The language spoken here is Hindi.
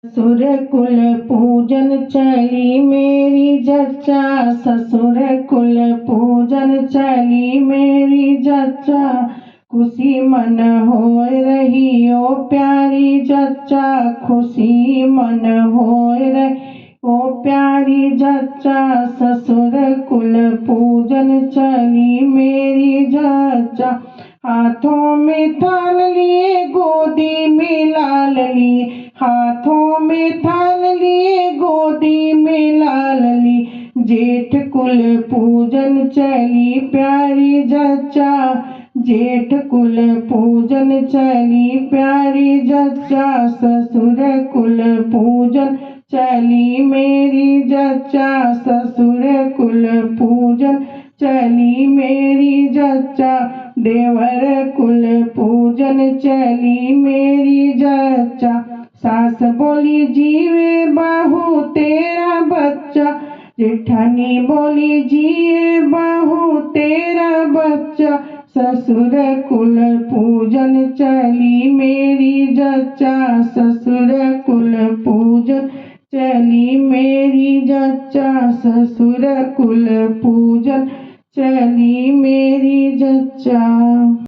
ससुर कुल पूजन चली मेरी जच्चा, ससुर कुल पूजन चली मेरी जच्चा, खुशी मन हो रही ओ प्यारी जच्चा, खुशी मन हो रही ओ प्यारी जच्चा, ससुर कुल पूजन चली मेरी जच्चा। हाथों में थाल लिए गोदी में लाल लिए, हाथों में थाल लिए गोदी में लाल ली, जेठ कुल पूजन चली प्यारी जच्चा, जेठ कुल पूजन चली प्यारी जच्चा, ससुर कुल पूजन चली मेरी जच्चा, ससुर कुल पूजन चली मेरी जच्चा, देवर कुल पूजन चली मेरी जच्चा। सास बोली जीवे बहू तेरा बच्चा, जेठानी बोली जिए बहू तेरा बच्चा, ससुर कुल पूजन चली मेरी जच्चा, ससुर कुल पूजन चली मेरी जच्चा, ससुर कुल पूजन चली मेरी जच्चा।